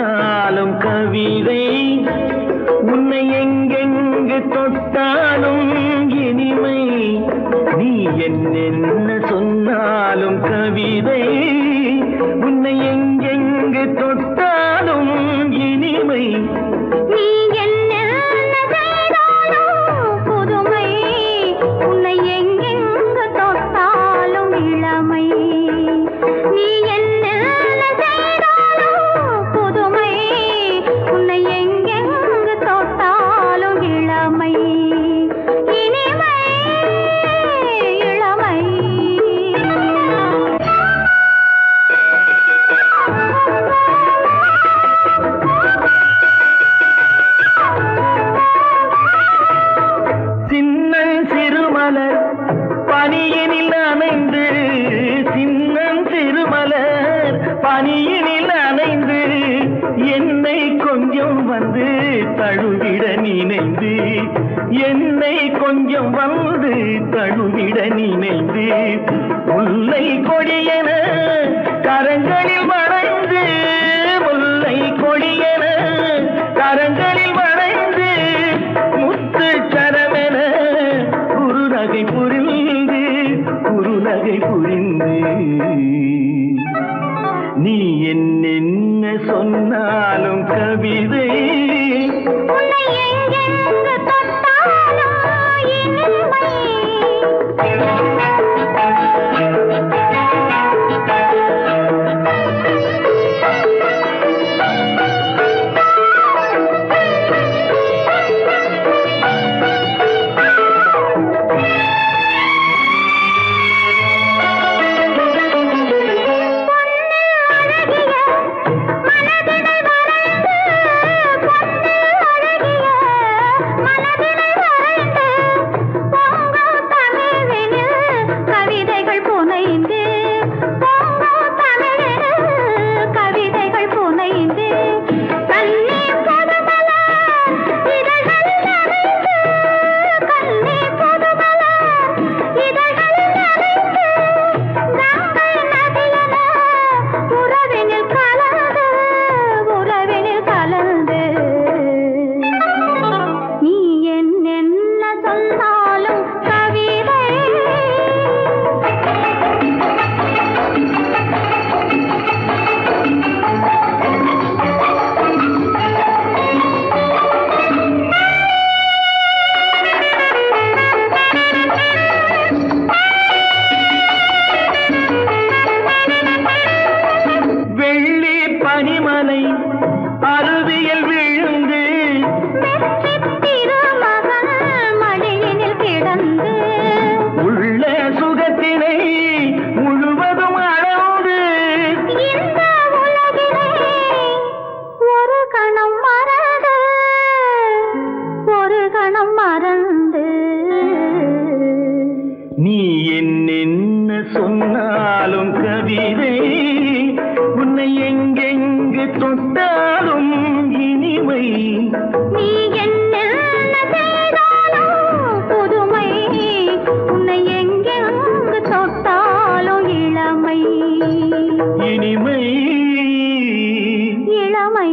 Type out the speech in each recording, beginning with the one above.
சொன்னாலும் கவிதை, உன்னை எங்கெங்கு தொட்டாலும் இனிமை. நீ என்னென்ன சொன்னாலும் கவிதை, உன்னை எங்கெங்கு தொட்டாலும் இனிமை. நீ என்ன செய்தாலும் புதுமை, உன்னை எங்கெங்கு தொட்டாலும் இளமை. நீ என்ன செய்தாலும் புதுமை, உன்னை எங்கெங்கு தொட்டாலும் இளமை. இனிமை இளமை. சின்னன் சிறுமலர் பனியினில் அணைந்து, சின்னன் சிறுமலர் பனியினில் அணைந்து, என்னை கொஞ்சம் வந்து தழுவிட நினைந்து, என்னை கொஞ்சம் வந்து தழுவிட நினைந்து, முல்லை கொடியென கரங்களில் வளைந்து, முல்லை கொடியென கரங்களில் வளைந்து, முத்து சரமென குறுநகை புரிந்து, குறுநகை புரிந்து. நீ என்னென்ன சொன்னாலும் கவிதை, உன்னை எங்கெங்கு தொட்டாலும் இனிமை. பனிமலை அருவியில் விழுந்து, திருமகன் மடியினில் கிடந்து, உள்ள சுகத்தினை முழுவதும் அளந்து, இந்த உலகிலே ஒரு கணம் மறந்து, ஒரு கணம் மறந்து. நீ என்னென்ன சொன்னாலும் கவிதை, உன்னை எங்கெங்கு தொட்டாலும் இனிமை. நீ என்ன செய்தாலும் புதுமை, உன்னை எங்கெங்கு தொட்டாலும் இளமை. இனிமை இளமை.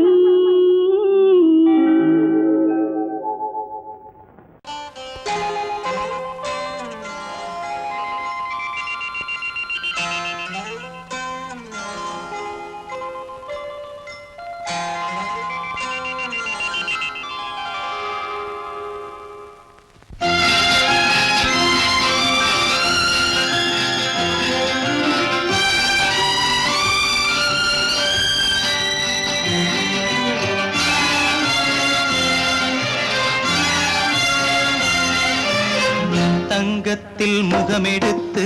தங்கத்தில் முகமெடுத்து,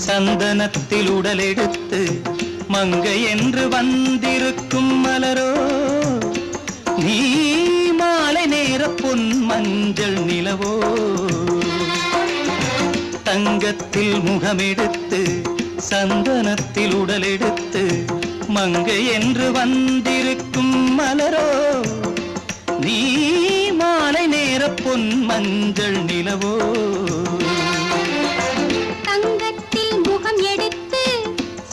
சந்தனத்தில் உடலெடுத்து, மங்கை என்று வந்திருக்கும் மலரோ, நீ மாலை நேர பொன் மஞ்சள் நிலவோ. தங்கத்தில் முகமெடுத்து, சந்தனத்தில் உடலெடுத்து, மங்கை என்று வந்திருக்கும் மலரோ, நீ மாலை நேர பொன் மஞ்சள் நிலவோ. தங்கத்தில் முகம் எடுத்து,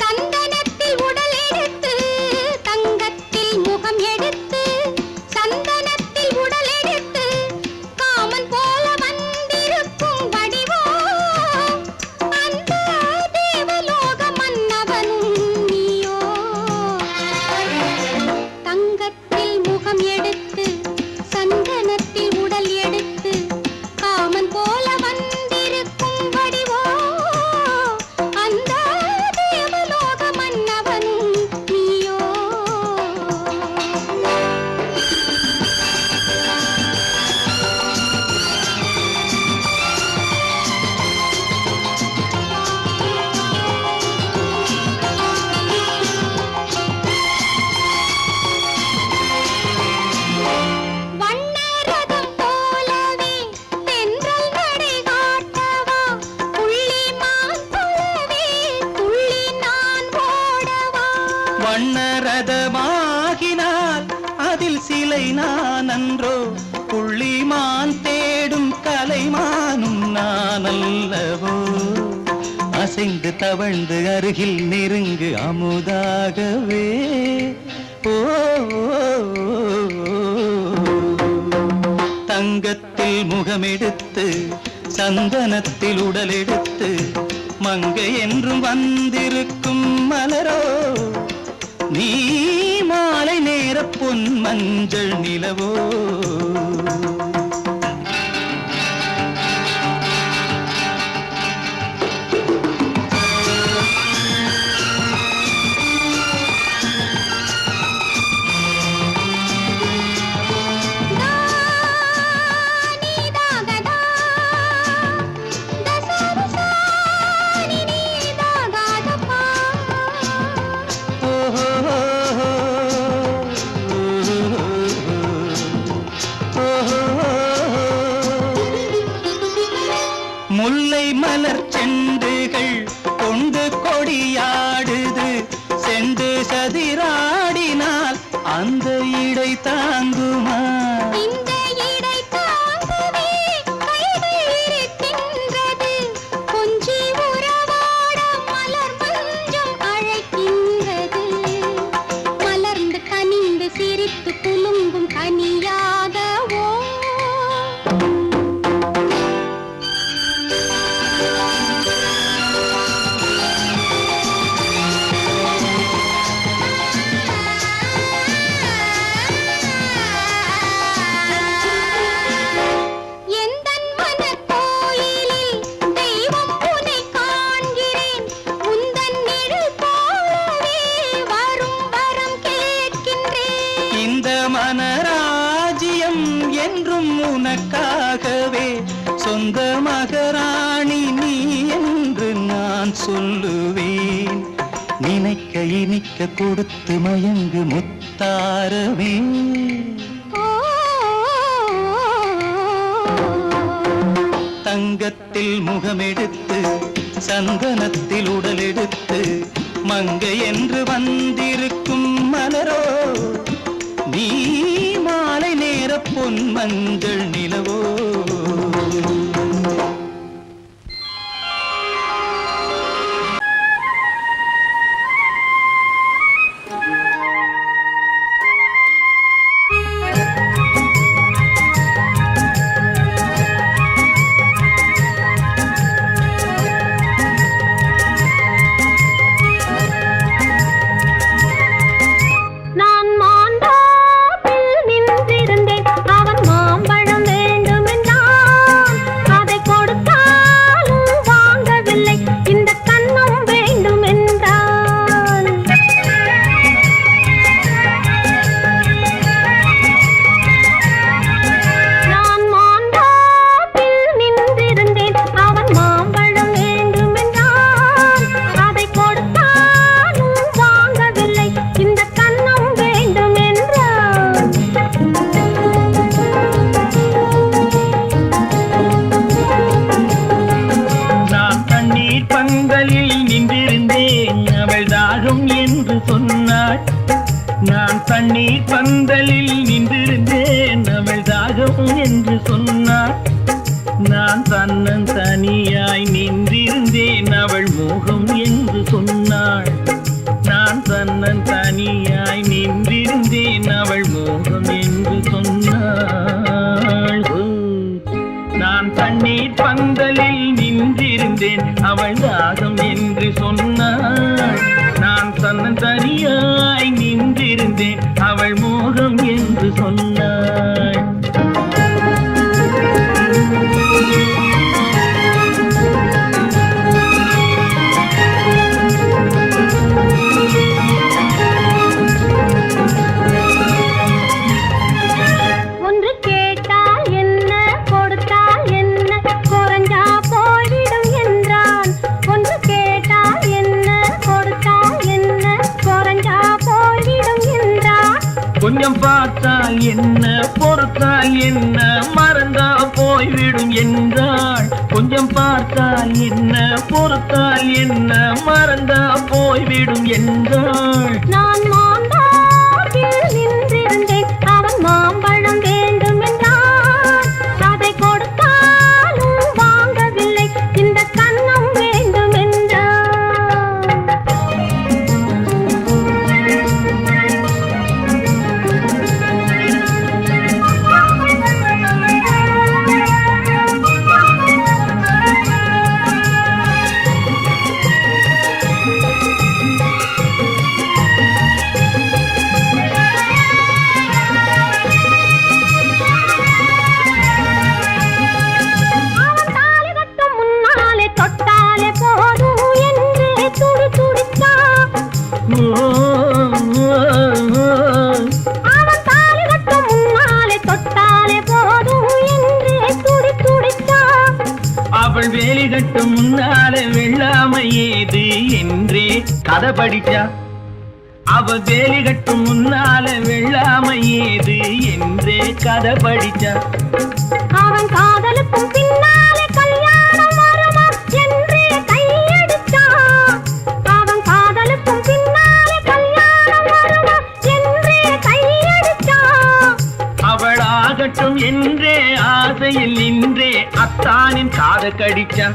சந்தனத்தில் உடல் எடுத்து, தங்கத்தில் முகம் முகம் எடுத்து சந்தனத்தில் உடல் எடுத்து காமன் போல வந்திருக்கும் வடிவோ அந்த தேவலோக மன்னவனும் நீயோ தங்கத்தில் முகம் எடுத்து சந்தனத்தில் உடல் எடுத்து காமன் போல வந்திருக்கும் வடிவோ அந்த தேவலோக மன்னவனும் நீயோ வண்ணரதம் போலவே தென்றல் நடை காட்டவா புள்ளிமான் போலவே துள்ளி நான் ஓடவா வண்ணரதமாகினால் அதில் சிலை நான் அன்றோ புள்ளிமான் தேடும் கலைமானும் நான் அல்லவோ அசைந்து தவழ்ந்து அருகில் நெருங்கு அமுதாகவே ஓ தங்கத்தில் முகமெடுத்து சந்தனத்தில் உடல் எடுத்து மங்கை என்றும் வந்திருக்கும் மலரோ நீ மாலை நேர பொன் மஞ்சள் நிலவோ முல்லை மலர் செண்டுகள் கொண்டு கொடியாடுது செண்டு சதிராடினால் அந்த இடை தாங்குமா இந்த இடை தாங்கவே கைகள் இருக்கின்றது கொஞ்சி உறவாட மலர் மஞ்சம் அழைக்கின்றது மலர்ந்து கனிந்து சிரித்து குலுங்கும் கனியாகவோ எந்தன் மனக்கோயிலில் தெய்வம் உன்னை காண்கிறேன் உந்தன் நிழல் போலவே வரும் வரம் கேட்கின்றேன் இந்த மனராஜ்யம் என்றும் உனக்காகவே சொந்த மகராணி நீ என்று நான் சொல்லுவேன் நினைக்க இனிக்க கொடுத்து மயங்கு முத்தாரவே தங்கத்தில் முகமெடுத்து சந்தனத்தில் உடல் எடுத்து மங்கை என்று வந்திருக்கும் மலரோ நீ மாலை நேர பொன் மஞ்சள் நிலவோ நான் மாண்டாப்பில் நின்றிருந்தேன் அவன் மாம்பழம் வேண்டுமென்றான் அதை கொடுத்தாலும் வாங்கவில்லை இந்த கன்னம் வேண்டுமென்றான் நான் மாண்டாப்பில் நின்றிருந்தேன் அவன் மாம்பழம் வேண்டுமென்றான் அதை கொடுத்தாலும் வாங்கவில்லை இந்த கன்னம் வேண்டுமென்றான் நான் தண்ணீர் பந்தலில் நின்றிருந்தேன் அவள் தாகம் என்று சொன்னாள் நான் தண்ணீர் பந்தலில் நின்றிருந்தேன் அவள் தாகம் என்று சொன்னாள் நான் தன்னன் தனியாய் நின்றிருந்தேன் அவள் மோகம் என்று சொன்னாள் நான் தன்னன் தனியாய் நின்றிருந்தேன் அவள் அவள் தாகம் என்று சொன்னாள். நான் தனியாய் நின்றிருந்தேன், அவள் மோகம் என்று சொன்னாள். கொஞ்சம் பார்த்தால் என்ன, பொறுத்தால் என்ன, மறந்தா போய்விடும் என்றாள். கொஞ்சம் பார்த்தால் என்ன, பொறுத்தால் என்ன, மறந்தா போய்விடும் என்றாள். நான் மாம்பழத்தில் நின்றிருந்தேன், அவன் மாம்பழம் வேண்டும் என்றான். அதை கொடுத்தாலும் வாங்கவில்லை, இந்த கன்னம் வேண்டும் என்றான். அவள் வேலி கட்டும் முன்னாலே வெள்ளாமை ஏது என்றே கதை படிச்சா. அவள் வேலி கட்டும் முன்னாலே வெள்ளாமை ஏது என்றே கதை படிச்சா. அவன் காதலுக்கும் பின்னாலே கல்யாணம் வருமா என்றே கையடிச்சா. அவன் காதலுக்கும் பின்னாலே கல்யாணம் வருமா என்றே கையடிச்சா. அவள் ஆகட்டும் என்றே ஆசையில் நின்றே அத்தானின் காதை கடிச்சா.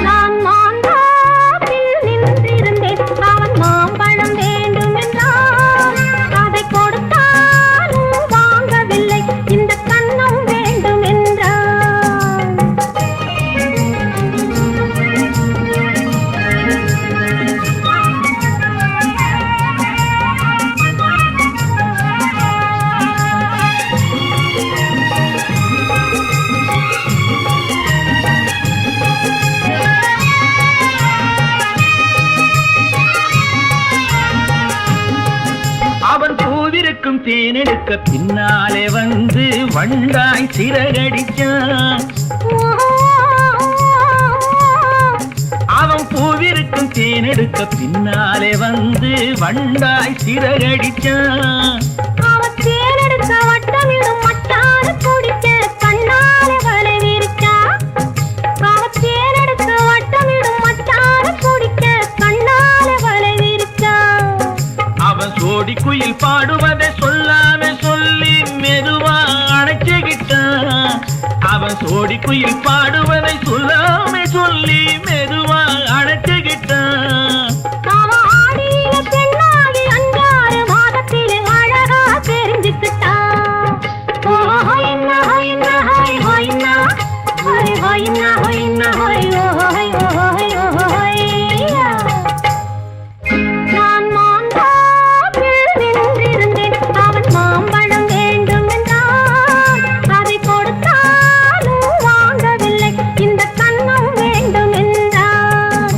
நான் மாம்பழத்தில் நின்றிருந்தேன், அவன் மாம்பழம் வேண்டும் என்றான். அதை கொடுத்தாலும் வாங்கவில்லை, இந்த கன்னம் வேண்டும் என்றான். அவன் பூவிருக்கும் தேனெடுக்க பின்னாலே வந்து வண்டாய் சிறகடிச்சான். அவன் பூவிருக்கும் தேனெடுக்க பின்னாலே வந்து வண்டாய் சிறகடிச்சான். அவன் தேனெடுக்க வட்டமிடும் மச்சான குடிக்க கண்ணாலே வலை விரிச்சா. அவன் தேனெடுக்க வட்டமிடும் மச்சான குடிக்க கண்ணாலே வலை விரிச்சா. அவன் சோடி குயில் பாடுவதை சொல்லாம சொல்லி மெதுவா அணைச்சுக்கிட்டான். அவன் சோடி குயில் பாடுவதை சொல்லாம சொல்லி மெதுவா அணைச்சுக்கிட்டான். அவன் ஆடியில பெண்ணாகி 5-6 மாதத்திலே அழகா தெரிஞ்சுக்கிட்டான். ஹொய்னா ஹொய்னா ஹொய் ஹொய்னா ஹொய் ஹொய்னா ஹொய்னா ஹொய் ஹொய் ஹொய் ஹொய்யா. நான் மாம்பழத்தில் நின்றிருந்தேன், அவன் மாம்பழம் வேண்டும் என்றான். அதை கொடுத்தாலும் வாங்கவில்லை, இந்த கன்னம் வேண்டும் என்றான்.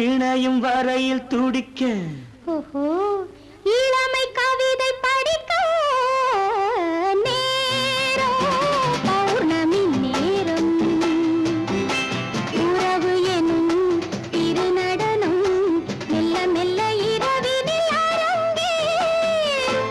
இணையும் வரையில் துடிக்க ஓஹோ இளமை கவிதை படிக்க நேரம் பௌர்ணமி நேரம் உறவு எனும் திருநடனம் மெல்ல மெல்ல இரவினில் அரங்கேறும்.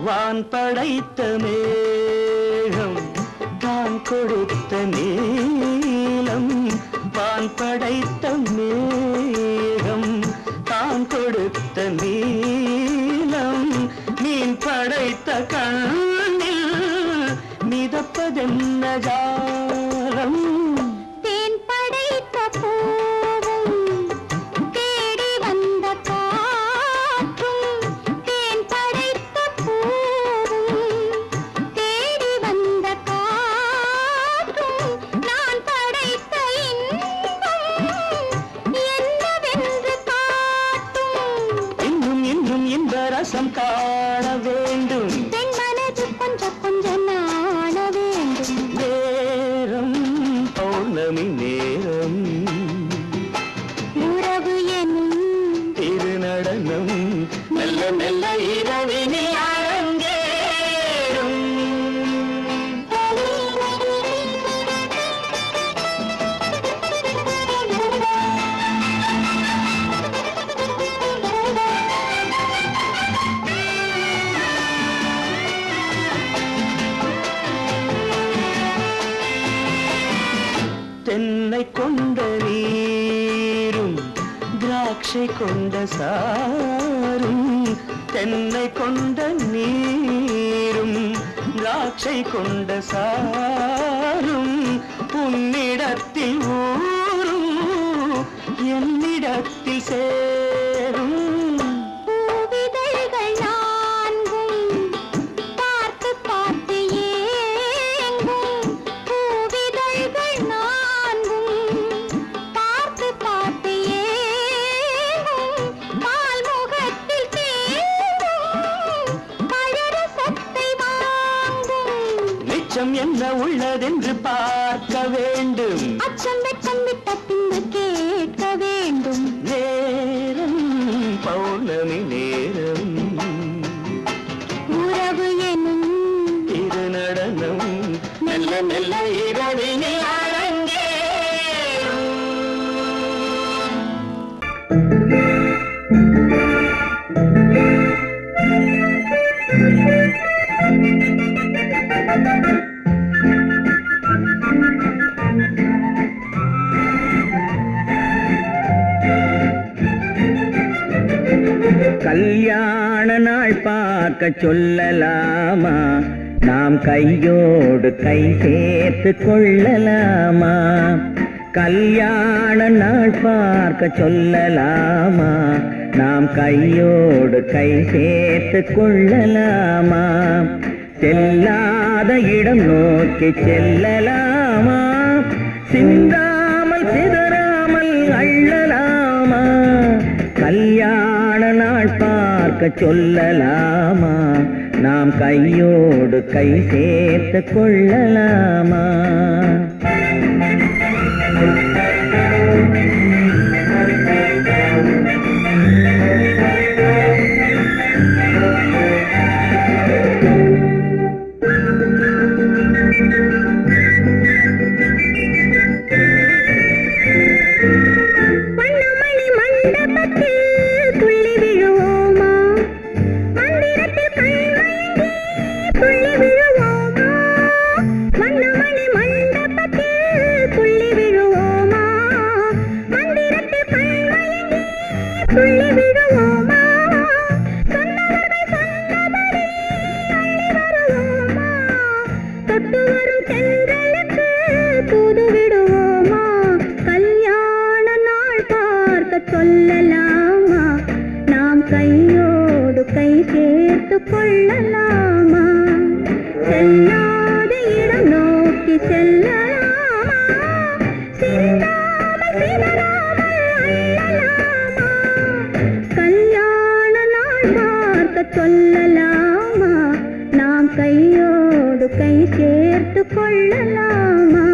வான் படைத்த மேகம் தான் கொடுத்த நீலம் வான் படைத்த மேகம் தான் கொடுத்த நீலம் மீன் படைத்த கண்ணில் மிதப்பதென்ன ஜாலம் தேன் படைத்த பூவும் தேடி வந்த காற்றும் தேன் படைத்த பூவும் தேடி வந்த காற்றும் நான் படைத்த இன்பம் என்னவென்று காட்டும். இன்னும் இன்னும் இந்த ரசம் காண வேண்டும் பெண் மனது கொஞ்சம் கொஞ்சம் நாண வேண்டும். நேரம் பௌர்ணமி நேரம் உறவு எனும் திருநடனம் மெல்ல மெல்ல இரவினில் அரங்கேறும். தென்னை கொண்ட நீரும் திராட்சை கொண்ட சாரும் தென்னை கொண்ட நீரும் திராட்சை கொண்ட சாரும் உன்னிடத்தில் ஊரும் என்னிடத்தில் சேரும் பூவிதழ்கள் நான்கும் பார்த்து பார்த்து ஏங்கும். பூவிதழ்கள் நான்கும் பார்த்து பார்த்து ஏங்கும். பால்முகத்தில் தேங்கும் பழரசத்தை வாங்கும். நிச்சம் என்ன உள்ளதென்று பார்க்க வேண்டும் அச்சம் வெச்சம் விட்ட பின்பு கேட்க வேண்டும். நேரம் பௌர்ணமி நேரம் உறவு எனும் திருநடனம் மெல்ல மெல்ல இரவினில் அரங்கேறும். கல்யாண நாள் பார்க்க சொல்லலாமா நாம் கையோடு கை சேர்த்து கொள்ளலாமா கல்யாண நாள் பார்க்க சொல்லலாமா நாம் கையோடு கை சேர்த்து கொள்ளலாமா செல்லாத இடம் நோக்கி செல்லலாமா சிந்தாமல் சிதறாமல் அள்ளலாமா கல்யாண நாள் பார்க்க சொல்லலாமா நாம் கையோடு கை சேர்த்து கொள்ளலாமா வண்ணமணி மண்டபத்தில் துள்ளி விழுவோமா மந்திரத்தில் கண்மயங்கி துள்ளி விழுவோமா வண்ணமணி மண்டபத்தில் சிந்தாமல் சிதறாமல் அள்ளலாமா? கல்யாண நாள் பார்க்க சொல்லலாமா? நாம் கையோடு கை சேர்த்து கொள்ளலாமா?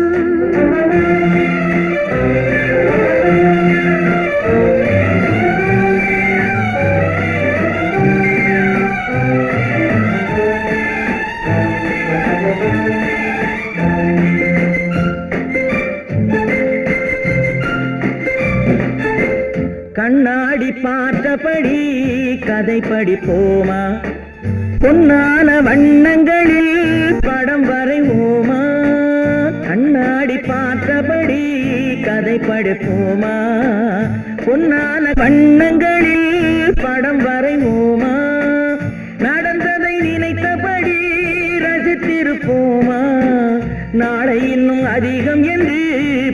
கண்ணாடி பார்த்தபடி கதை படிப்போமா? பொன்னான வண்ணங்களில் படம் வரைவோமா? கண்ணாடி பார்த்தபடி கதை படிப்போமா? பொன்னான வண்ணங்களில் படம் வரைவோமா? நடந்ததை நினைத்தபடி ரசித்திருப்போமா? நாளை இன்னும் அதிகம் என்று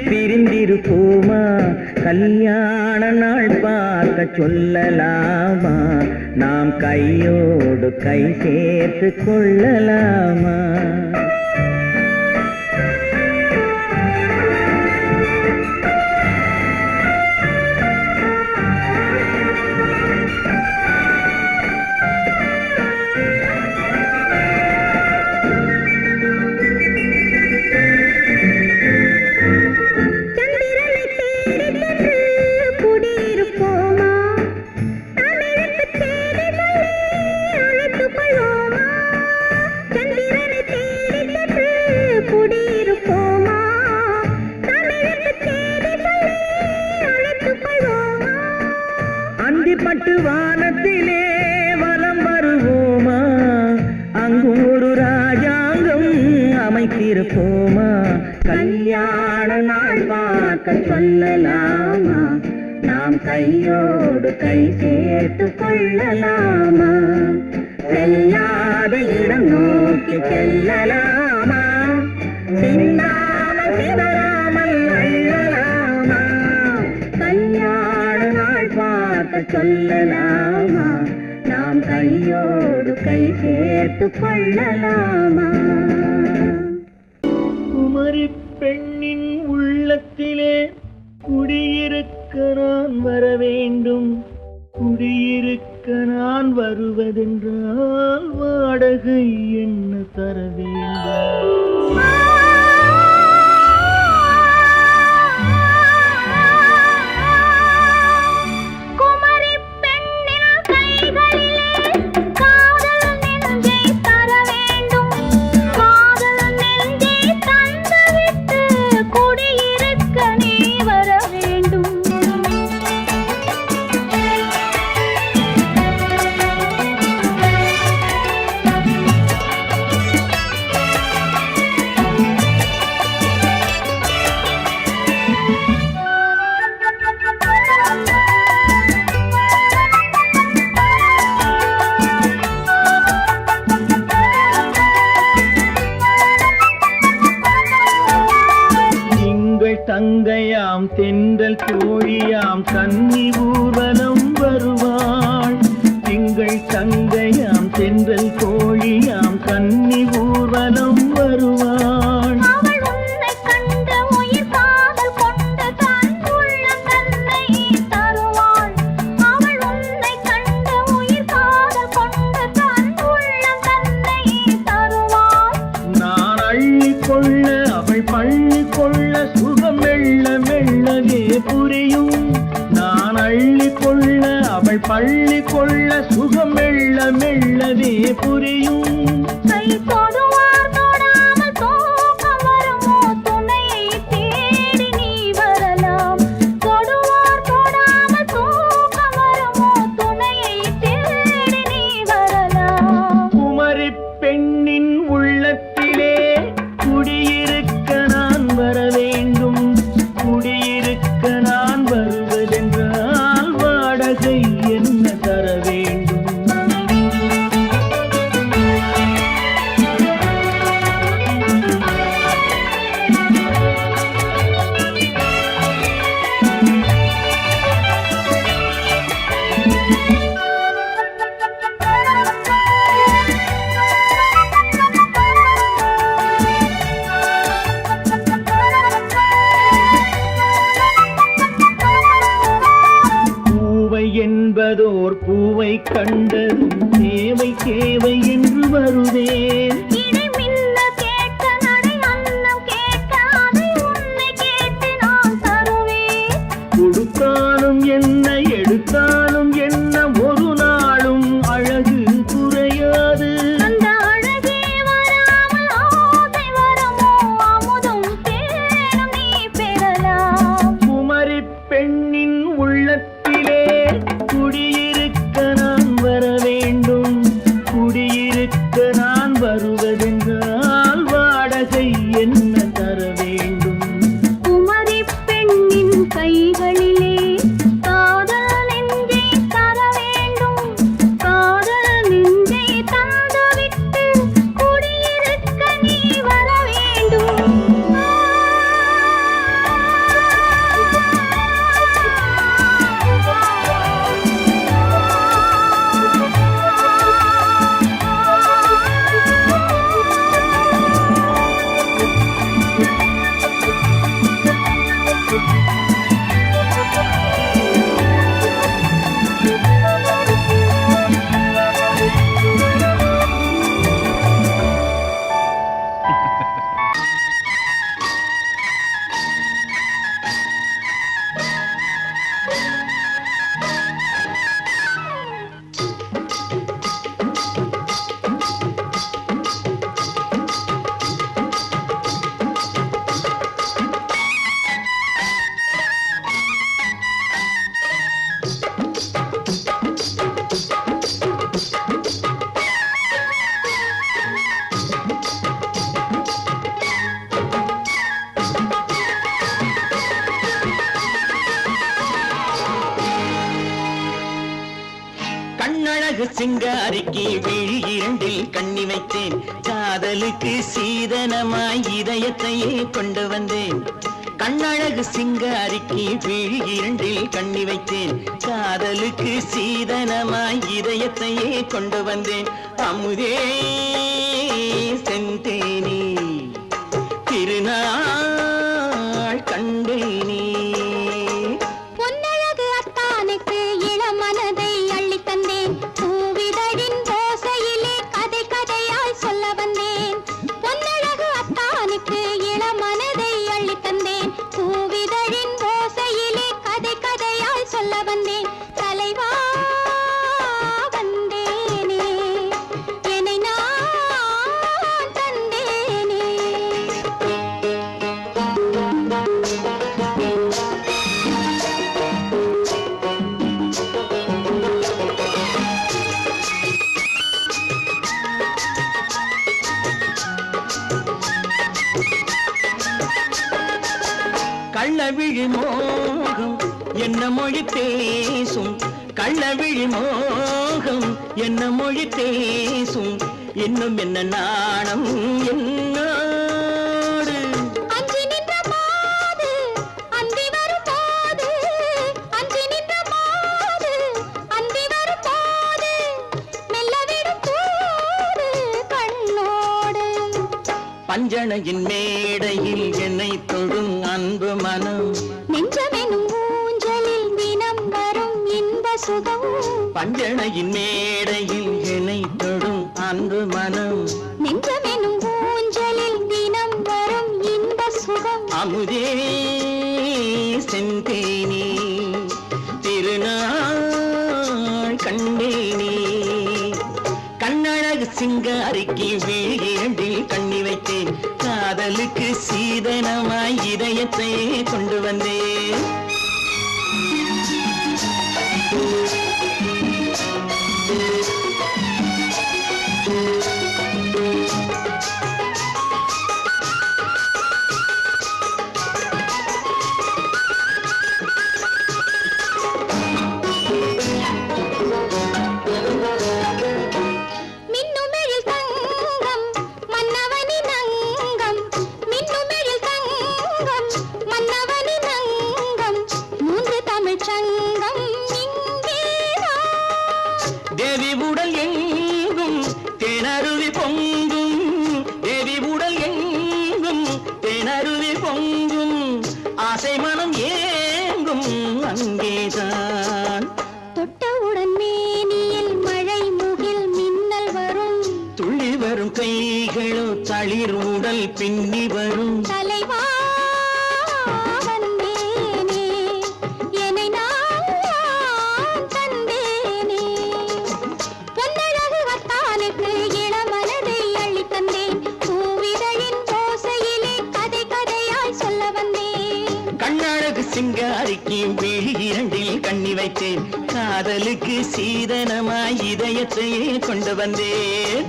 பிரிந்திருப்போமா? கல்யாண நாள் பார்க்க சொல்லலாமா? நாம் கையோடு கை சேர்த்து கொள்ளலாமா? அந்திப்பட்டு வானத்திலே வலம் வருவோமா? அங்கு ஒரு ராஜாங்கம் அமைத்திருப்போமா? கல்யாண நாள் பார்க்க சொல்லலாமா? நாம் கையோடு கை சேர்த்து கொள்ளலாமா? செல்லாத இடம் நோக்கி செல்லலாமா? சிந்தாமல் சிதறாமல் அள்ளலாமா? கல்யாண நாள் பார்க்க சொல்லலாமா? நாம் கையோடு கை சேர்த்து கொள்ளலாமா? குமரி பெண்ணின் உள்ளத்திலே குடியிருக்க நான் வர வேண்டும். குடியிருக்க நான் வருவதென்றால் வாடகை என்ன தர வேண்டும்? தங்கையாம் தென்றல் தோழியாம் கன்னி ஊர்வலம் வருவாள். திங்கள் தங்கையாம் தென்றல் தோழியாம் கன்னி ஊர்வலம் வருவாள். நான் அள்ளி கொள்ள அவள் பள்ளி கொள்ள சுகம் மெல்ல மெல்லவே புரியும். நான் அள்ளி கொள்ள அவள் பள்ளி கொள்ள சுகம் மெல்ல மெல்லவே புரியும். குமரி பெண்ணின் உள்ளத்திலே குடியிருக்க நான் வர வேண்டும். குடியிருக்க நான் வருவதென்றால் வாடகை என்ன தர வேண்டும்? கண்டதும் தேவை தேவை என்று வருவேன். இடை மின்ன கேட்க நடை அன்னம் கேட்க அதை உன்னை கேட்டு நான் தருவேன். கொடுத்தாலும் என்ன எடுத்தாலும் என்ன ஒரு நாளும் அழகு குறையாது. அந்த அழகே வராமல் ஆசை வரமோ அமுதும் தேனும் நீ பெறலாம். குமரி பெண்ணின் உள்ளத்திலே குடியிருக்க நான் வர வேண்டும். குடியிருக்க நான் வருவதென்றால் வாடகை என்ன தர வேண்டும்? குமரி பெண்ணின் கைகளிலே காதல் நெஞ்சை தர வேண்டும். காதல் நெஞ்சை தந்துவிட்டு குடியிருக்க நீ வர வேண்டும். கண்ணழகு சிங்காரிக்கு விழி இரண்டில் கண்ணி வைத்தேன். காதலுக்கு சீதனமாய் இதயத்தையே கொண்டு வந்தேன். கண்ணழகு சிங்காரிக்கு விழி இரண்டில் கண்ணி வைத்தேன். காதலுக்கு சீதனமாய் இதயத்தையே கொண்டு வந்தேன். அமுதே செந்தேனே திருநாள் கண்டேனே. பொன்னழகு அத்தானுக்கு இளம் மனதை அள்ளித் தந்தேன். பூவிதழின் ஓசையிலே கதை கதையாய் சொல்ல வந்தேன். பொன்னழகு அத்தானுக்கு இளம் மனதை அள்ளித் தந்தேன். பூவிதழின் ஓசையிலே கதை கதையாய் சொல்ல வந்தேன். தலைவா வந்தேனே என்னை நான் தந்தேனே. கள்ளவிழி மோகம் என்ன மொழி பேசும். கள்ளவிழி மோகம் என்ன மொழி பேசும். இன்னும் என்ன நாணம் என்னோடு. அஞ்சி நின்ற மாது அந்தி வரும் போது. அஞ்சி நின்ற மாது அந்தி வரும் போது. மெல்ல விடும் தூது கண்ணோடு. பஞ்சணையின் மேடையில் என்னை தொடும் அன்பு மனம். நெஞ்சமெனும் ஊஞ்சலில் தினம் வரும் இன்ப சுகம். பஞ்சணையின் மேடையில் என்னை தொடும் அன்பு மனம். நெஞ்சமெனும் ஊஞ்சலில் தினம் வரும் இன்ப சுகம். அமுதே செந்தேனே திருநாள் கண்டேனே. கண்ணழகு சிங்காரிக்கு விழி இரண்டில் கண்ணி வைத்தேன். காதலுக்கு சீதனமாய் இதயத்தை கொண்டு வந்தேன். மின்னுமெழில் தங்கம் மன்னவனின் அங்கம். மின்னுமெழில் தங்கம் மன்னவனின் அங்கம். மூன்று தமிழ்ச் சங்கம் இங்கே கண்ணழகு சிங்காரிக்கு விழி இரண்டில் கண்ணி வைத்தேன் காதலுக்கு சீதனமாய் இதயத்தையே கொண்டு வந்தேன்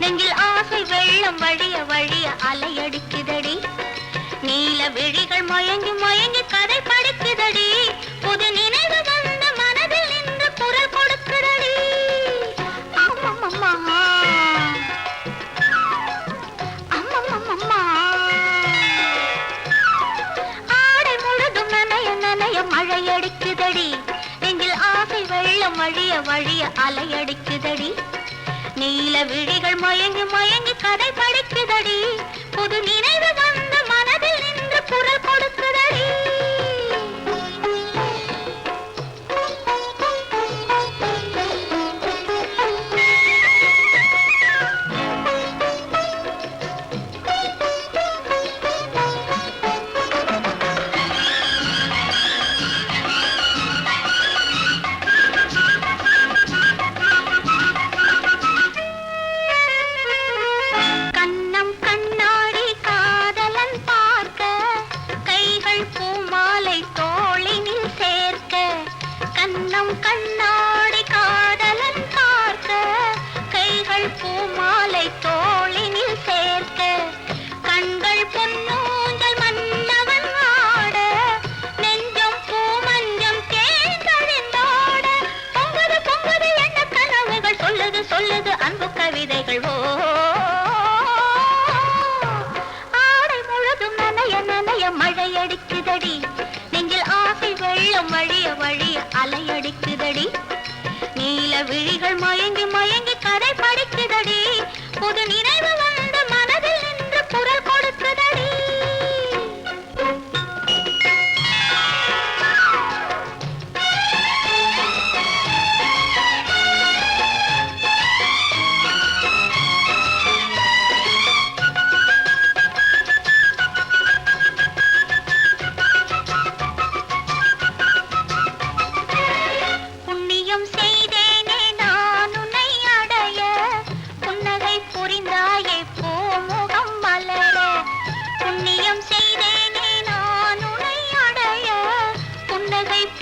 நெஞ்சில் ஆசை வெள்ளம் வழிய வழிய அலையடிக்குதடி நீல விழிகள் மயங்கி மயங்கி கதை படிக்குதடி புது நினைவு வந்த மனதில் நின்று குரல் கொடுக்குதடி அம்மம்மம்மா அம்மம்மம்மா ஆடை முழுதும் நனைய நனைய மழையடிக்குதடி நெஞ்சில் ஆசை வெள்ளம் வழிய வழிய அலையடிக்குதடி நீல விழிகள் மயங்கி மயங்கி கதை படிக்குதடி புது நினைவு வந்த மனதில் நின்று குரல் கொடுக்குதடி கண்ணாடி காதலன் பார்க்க கைகள் பூமாலை தோளினில் சேர்க்க கண்கள் பொன்னூஞ்சல் மன்னவன் ஆட நெஞ்சம் பூமஞ்சம் தேர்ந்தழிந்தோட பொங்குது பொங்குது என்ன கனவுகள் சொல்லுது சொல்லுது அன்பு கவிதைகள் ஓ ஆடை முழுதும் நனைய நனைய மழையடிக்குதடி நெஞ்சில் ஆசை வெள்ளம் வழிய வழிய அலையடிக்குதடி நீல விழிகள் மயங்கி மயங்கி கதை படிக்குதடி புது நினைவு வந்த மனதில் நின்று குரல் கொடுக்குதடி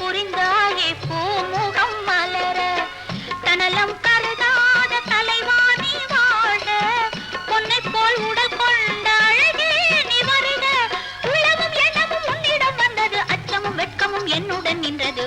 புரிந்தாயே பூமுகம் மலர கனலம் கருதாத தலைவாணி வாழ பொன்னை போல் உடல் கொண்ட அழகே நீ வருக உலகம் எண்ணமும் உன்னிடம் வந்தது அச்சமும் வெட்கமும் என்னுடன் நின்றது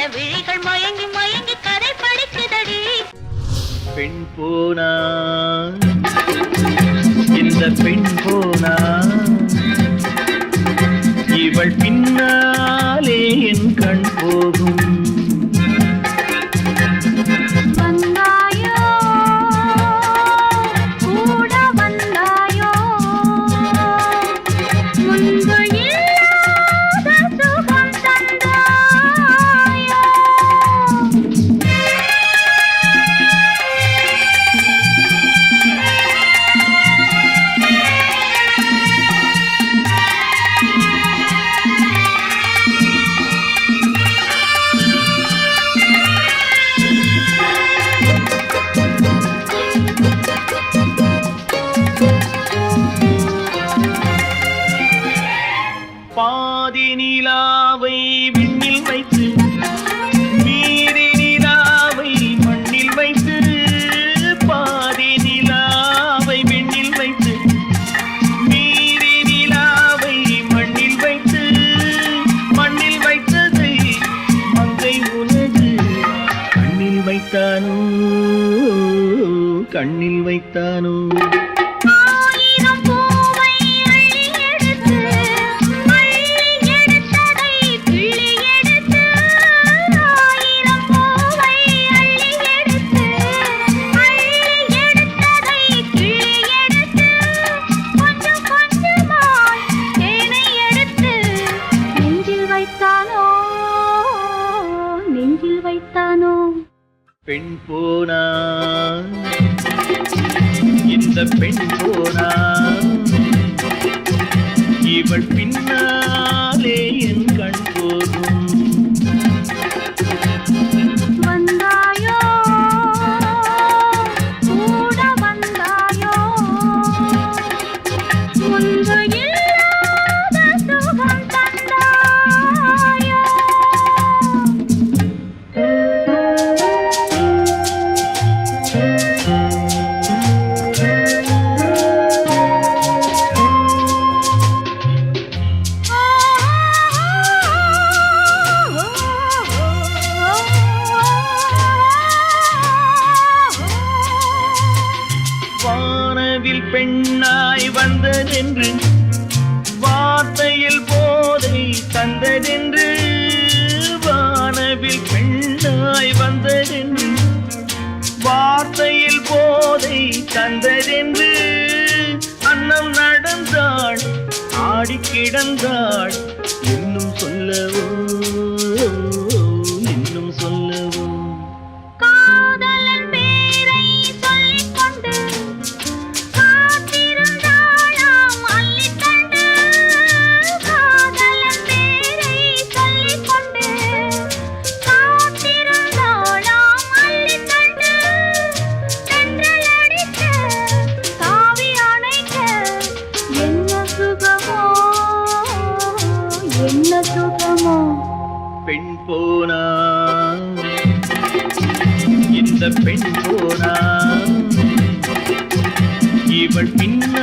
விழிகள் மயங்கி மயங்கி கதை படிக்குதடி பெண் போனா இந்த பெண் போனா இவள் பின்னாலே என் கண் போகும் பெண் போனா இந்த பெண் போனா இவள் பின்னாலே என் கண் போகும். வந்தாயோ கூட வந்தாயோ முன்பு இல்லாத சுகம் தந்தாயோ. வானவில் பெண்ணாய் வந்ததென்று வார்த்தையில் போதை தந்ததென்று. வானவில் பெண்ணாய் வந்ததென்று வார்த்தையில் போதை தந்ததென்று. அன்னம் நடந்தாள் ஆடி கிடந்தாள் இன்னும் சொல்லவோ இன்னும் சொல்லவோ. காதலன் பேரை சொல்லிக் கொண்டு காத்திருந்தாளாம் அள்ளித்தண்டு. காதலன் பேரை சொல்லிக் கொண்டு காத்திருந்தாளாம் அள்ளித்தண்டு. தென்றல் அடிக்க தாவி அணைக்க என்ன சுகமோ என்ன சுகமோ. பெண் போனா இந்த பெண் போனா இவள் பின்ன